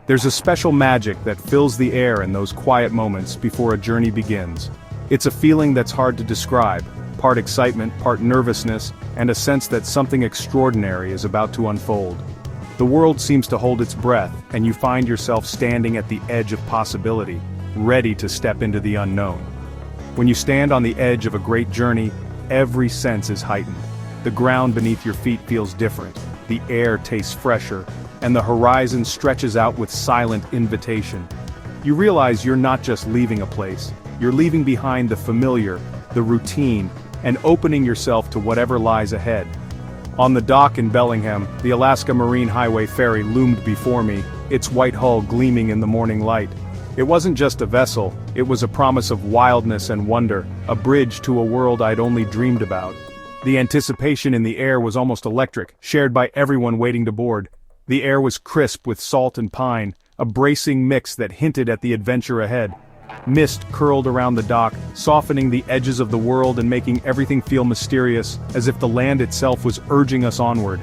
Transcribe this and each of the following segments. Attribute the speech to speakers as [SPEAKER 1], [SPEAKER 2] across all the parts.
[SPEAKER 1] There's a special magic that fills the air in those quiet moments before a journey begins. It's a feeling that's hard to describe, part excitement, part nervousness, and a sense that something extraordinary is about to unfold. The world seems to hold its breath, and you find yourself standing at the edge of possibility, ready to step into the unknown. When you stand on the edge of a great journey, every sense is heightened. The ground beneath your feet feels different, the air tastes fresher, and the horizon stretches out with silent invitation. You realize you're not just leaving a place, you're leaving behind the familiar, the routine, and opening yourself to whatever lies ahead. On the dock in Bellingham, the Alaska Marine Highway ferry loomed before me, its white hull gleaming in the morning light. It wasn't just a vessel, it was a promise of wildness and wonder, a bridge to a world I'd only dreamed about. The anticipation in the air was almost electric, shared by everyone waiting to board. The air was crisp with salt and pine, a bracing mix that hinted at the adventure ahead. Mist curled around the dock, softening the edges of the world and making everything feel mysterious, as if the land itself was urging us onward.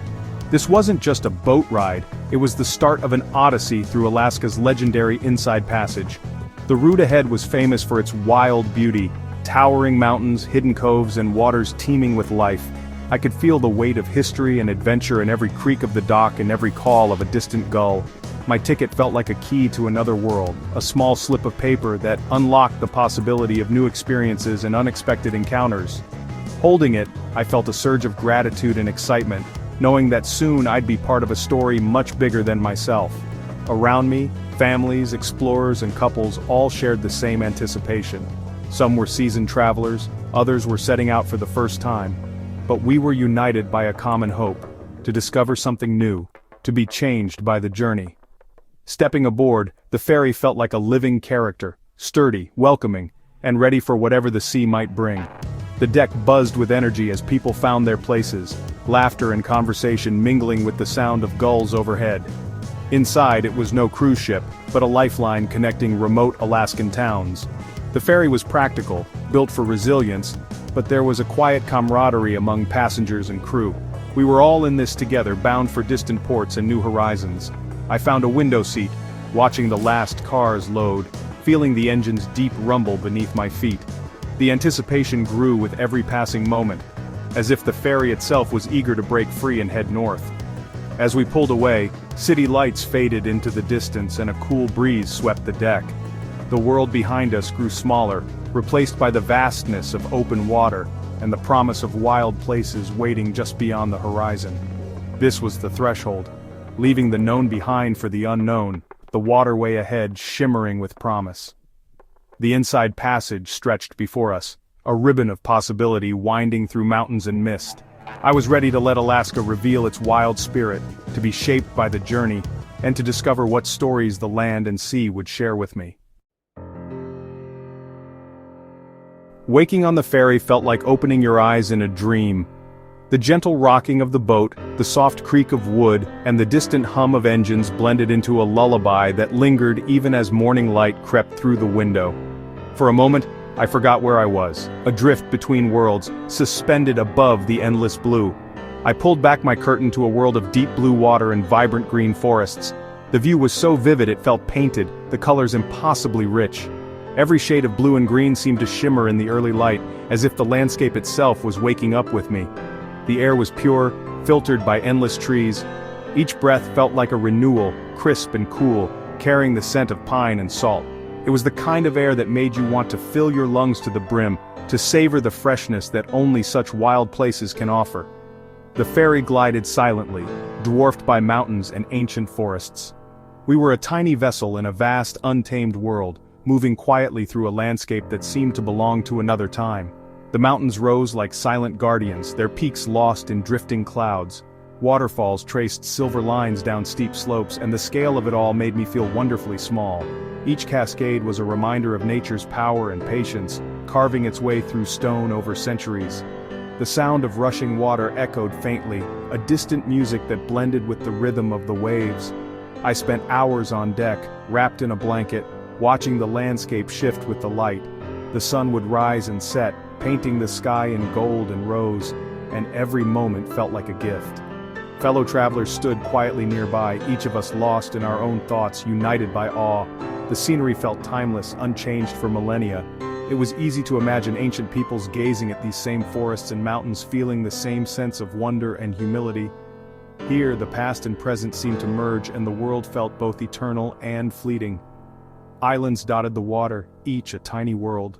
[SPEAKER 1] This wasn't just a boat ride, it was the start of an odyssey through Alaska's legendary Inside Passage. The route ahead was famous for its wild beauty, towering mountains, hidden coves, and waters teeming with life. I could feel the weight of history and adventure in every creak of the dock and every call of a distant gull. My ticket felt like a key to another world, a small slip of paper that unlocked the possibility of new experiences and unexpected encounters. Holding it, I felt a surge of gratitude and excitement, knowing that soon I'd be part of a story much bigger than myself. Around me, families, explorers, and couples all shared the same anticipation. Some were seasoned travelers, others were setting out for the first time. But we were united by a common hope, to discover something new, to be changed by the journey. Stepping aboard, the ferry felt like a living character, sturdy, welcoming, and ready for whatever the sea might bring. The deck buzzed with energy as people found their places, laughter and conversation mingling with the sound of gulls overhead. Inside, it was no cruise ship, but a lifeline connecting remote Alaskan towns. The ferry was practical, built for resilience, but there was a quiet camaraderie among passengers and crew. We were all in this together, bound for distant ports and new horizons. I found a window seat, watching the last cars load, feeling the engine's deep rumble beneath my feet. The anticipation grew with every passing moment, as if the ferry itself was eager to break free and head north. As we pulled away, city lights faded into the distance and a cool breeze swept the deck. The world behind us grew smaller, replaced by the vastness of open water and the promise of wild places waiting just beyond the horizon. This was the threshold, leaving the known behind for the unknown, the waterway ahead shimmering with promise. The Inside Passage stretched before us, a ribbon of possibility winding through mountains and mist. I was ready to let Alaska reveal its wild spirit, to be shaped by the journey, and to discover what stories the land and sea would share with me. Waking on the ferry felt like opening your eyes in a dream. The gentle rocking of the boat, the soft creak of wood, and the distant hum of engines blended into a lullaby that lingered even as morning light crept through the window. For a moment, I forgot where I was, adrift between worlds, suspended above the endless blue. I pulled back my curtain to a world of deep blue water and vibrant green forests. The view was so vivid it felt painted, the colors impossibly rich. Every shade of blue and green seemed to shimmer in the early light, as if the landscape itself was waking up with me. The air was pure, filtered by endless trees. Each breath felt like a renewal, crisp and cool, carrying the scent of pine and salt. It was the kind of air that made you want to fill your lungs to the brim, to savor the freshness that only such wild places can offer. The ferry glided silently, dwarfed by mountains and ancient forests. We were a tiny vessel in a vast, untamed world, moving quietly through a landscape that seemed to belong to another time. The mountains rose like silent guardians, their peaks lost in drifting clouds. Waterfalls traced silver lines down steep slopes, and the scale of it all made me feel wonderfully small. Each cascade was a reminder of nature's power and patience, carving its way through stone over centuries. The sound of rushing water echoed faintly, a distant music that blended with the rhythm of the waves. I spent hours on deck, wrapped in a blanket, watching the landscape shift with the light. The sun would rise and set, painting the sky in gold and rose, and every moment felt like a gift. Fellow travelers stood quietly nearby, each of us lost in our own thoughts, united by awe. The scenery felt timeless, unchanged for millennia. It was easy to imagine ancient peoples gazing at these same forests and mountains, feeling the same sense of wonder and humility. Here, the past and present seemed to merge, and the world felt both eternal and fleeting. Islands dotted the water, each a tiny world.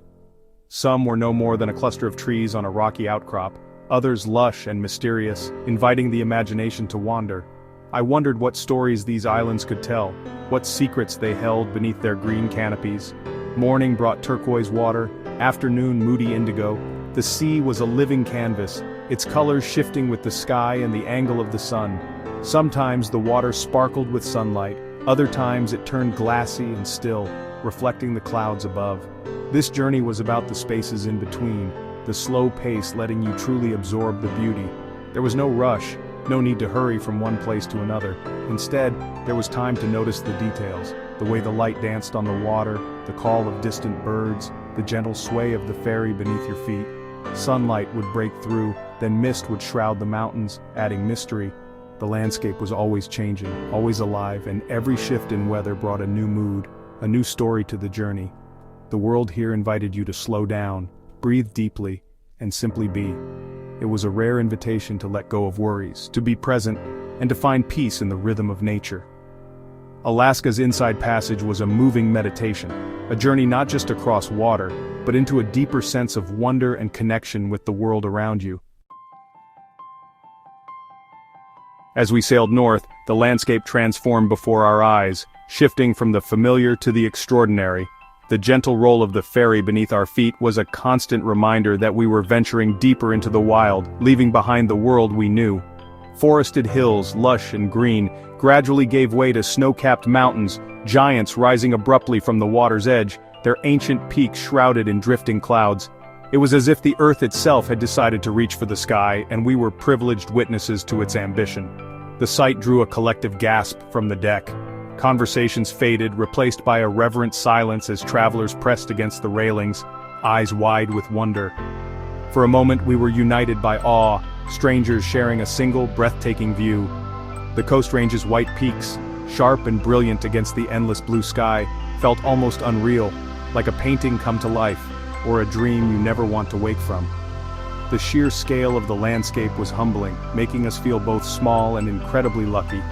[SPEAKER 1] Some were no more than a cluster of trees on a rocky outcrop, others lush and mysterious, inviting the imagination to wander. I wondered what stories these islands could tell, what secrets they held beneath their green canopies. Morning brought turquoise water, afternoon moody indigo. The sea was a living canvas, its colors shifting with the sky and the angle of the sun. Sometimes the water sparkled with sunlight, other times it turned glassy and still, reflecting the clouds above. This journey was about the spaces in between, the slow pace letting you truly absorb the beauty. There was no rush, no need to hurry from one place to another. Instead, there was time to notice the details, the way the light danced on the water, the call of distant birds, the gentle sway of the ferry beneath your feet. Sunlight would break through, then mist would shroud the mountains, adding mystery. The landscape was always changing, always alive, and every shift in weather brought a new mood, a new story to the journey. The world here invited you to slow down, breathe deeply, and simply be. It was a rare invitation to let go of worries, to be present, and to find peace in the rhythm of nature. Alaska's Inside Passage was a moving meditation, a journey not just across water, but into a deeper sense of wonder and connection with the world around you. As we sailed north, the landscape transformed before our eyes, shifting from the familiar to the extraordinary. The gentle roll of the ferry beneath our feet was a constant reminder that we were venturing deeper into the wild, leaving behind the world we knew. Forested hills, lush and green, gradually gave way to snow-capped mountains, giants rising abruptly from the water's edge, their ancient peaks shrouded in drifting clouds. It was as if the earth itself had decided to reach for the sky, and we were privileged witnesses to its ambition. The sight drew a collective gasp from the deck. Conversations faded, replaced by a reverent silence as travelers pressed against the railings, eyes wide with wonder. For a moment we were united by awe, strangers sharing a single, breathtaking view. The Coast Range's white peaks, sharp and brilliant against the endless blue sky, felt almost unreal, like a painting come to life, or a dream you never want to wake from. The sheer scale of the landscape was humbling, making us feel both small and incredibly lucky.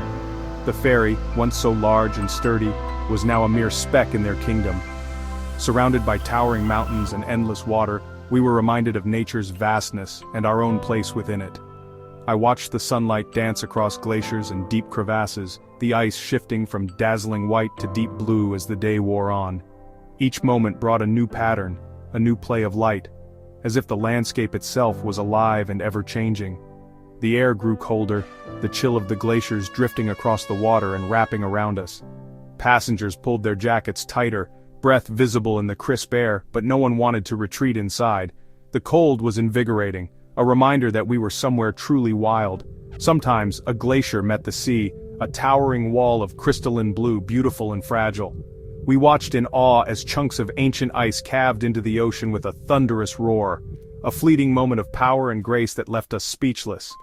[SPEAKER 1] The ferry, once so large and sturdy, was now a mere speck in their kingdom. Surrounded by towering mountains and endless water, we were reminded of nature's vastness and our own place within it. I watched the sunlight dance across glaciers and deep crevasses, the ice shifting from dazzling white to deep blue as the day wore on. Each moment brought a new pattern, a new play of light, as if the landscape itself was alive and ever-changing. The air grew colder, the chill of the glaciers drifting across the water and wrapping around us. Passengers pulled their jackets tighter, breath visible in the crisp air, but no one wanted to retreat inside. The cold was invigorating, a reminder that we were somewhere truly wild. Sometimes, a glacier met the sea, a towering wall of crystalline blue, beautiful and fragile. We watched in awe as chunks of ancient ice calved into the ocean with a thunderous roar, a fleeting moment of power and grace that left us speechless.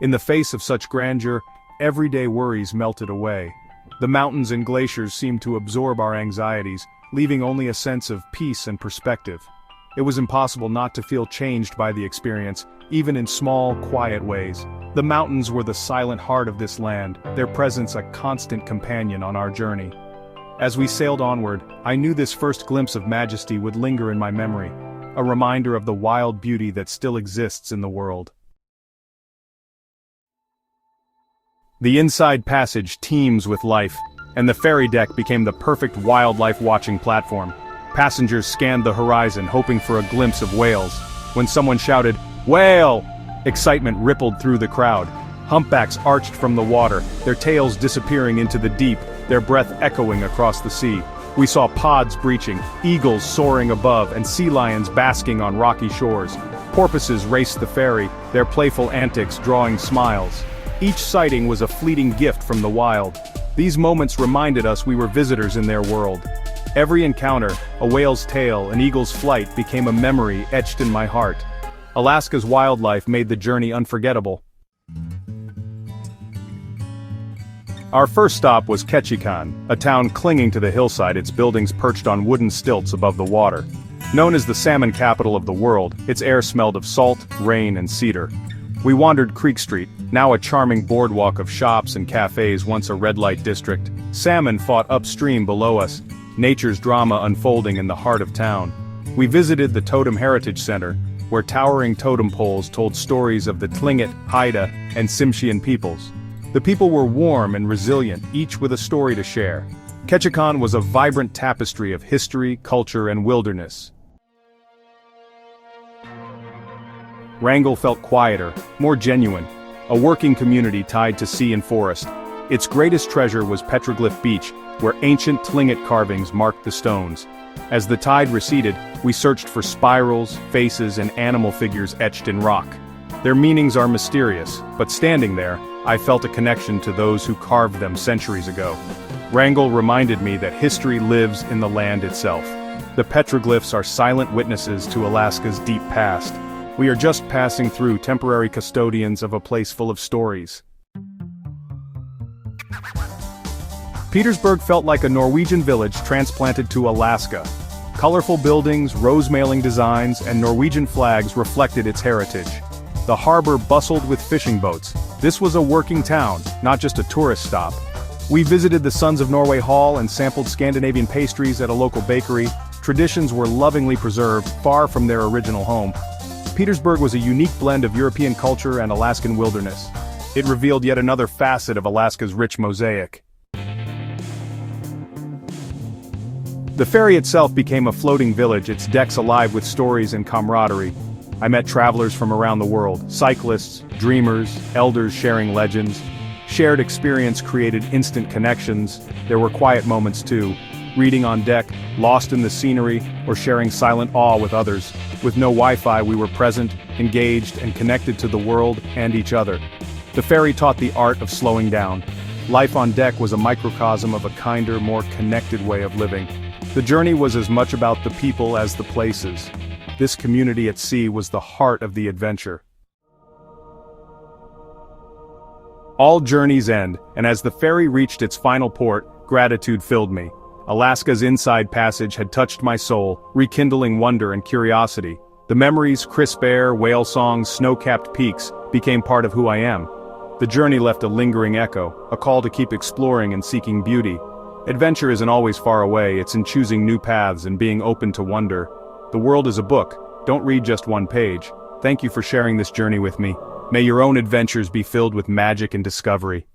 [SPEAKER 1] In the face of such grandeur, everyday worries melted away. The mountains and glaciers seemed to absorb our anxieties, leaving only a sense of peace and perspective. It was impossible not to feel changed by the experience, even in small, quiet ways. The mountains were the silent heart of this land, their presence a constant companion on our journey. As we sailed onward, I knew this first glimpse of majesty would linger in my memory, a reminder of the wild beauty that still exists in the world. The Inside Passage teems with life, and the ferry deck became the perfect wildlife watching platform. Passengers scanned the horizon hoping for a glimpse of whales. When someone shouted, "Whale!" excitement rippled through the crowd. Humpbacks arched from the water, their tails disappearing into the deep, their breath echoing across the sea. We saw pods breaching, eagles soaring above, and sea lions basking on rocky shores. Porpoises raced the ferry, their playful antics drawing smiles. Each sighting was a fleeting gift from the wild. These moments reminded us we were visitors in their world. Every encounter, a whale's tail, an eagle's flight, became a memory etched in my heart. Alaska's wildlife made the journey unforgettable. Our first stop was Ketchikan, a town clinging to the hillside, its buildings perched on wooden stilts above the water. Known as the salmon capital of the world, its air smelled of salt, rain, and cedar. We wandered Creek Street, now a charming boardwalk of shops and cafes, once a red-light district. Salmon fought upstream below us, nature's drama unfolding in the heart of town. We visited the Totem Heritage Center, where towering totem poles told stories of the Tlingit, Haida, and Tsimshian peoples. The people were warm and resilient, each with a story to share. Ketchikan was a vibrant tapestry of history, culture, and wilderness. Wrangell felt quieter, more genuine, a working community tied to sea and forest. Its greatest treasure was Petroglyph Beach, where ancient Tlingit carvings marked the stones. As the tide receded, we searched for spirals, faces, and animal figures etched in rock. Their meanings are mysterious, but standing there, I felt a connection to those who carved them centuries ago. Wrangell reminded me that history lives in the land itself. The petroglyphs are silent witnesses to Alaska's deep past. We are just passing through, temporary custodians of a place full of stories. Petersburg felt like a Norwegian village transplanted to Alaska. Colorful buildings, rose-mailing designs, and Norwegian flags reflected its heritage. The harbor bustled with fishing boats. This was a working town, not just a tourist stop. We visited the Sons of Norway Hall and sampled Scandinavian pastries at a local bakery. Traditions were lovingly preserved, far from their original home. Petersburg was a unique blend of European culture and Alaskan wilderness. It revealed yet another facet of Alaska's rich mosaic. The ferry itself became a floating village, its decks alive with stories and camaraderie. I met travelers from around the world, cyclists, dreamers, elders sharing legends. Shared experience created instant connections. There were quiet moments too, reading on deck, lost in the scenery, or sharing silent awe with others. With no Wi-Fi, we were present, engaged, and connected to the world and each other. The ferry taught the art of slowing down. Life on deck was a microcosm of a kinder, more connected way of living. The journey was as much about the people as the places. This community at sea was the heart of the adventure. All journeys end, and as the ferry reached its final port, gratitude filled me. Alaska's Inside Passage had touched my soul, rekindling wonder and curiosity. The memories, crisp air, whale songs, snow-capped peaks, became part of who I am. The journey left a lingering echo, a call to keep exploring and seeking beauty. Adventure isn't always far away, it's in choosing new paths and being open to wonder. The world is a book, don't read just one page. Thank you for sharing this journey with me. May your own adventures be filled with magic and discovery.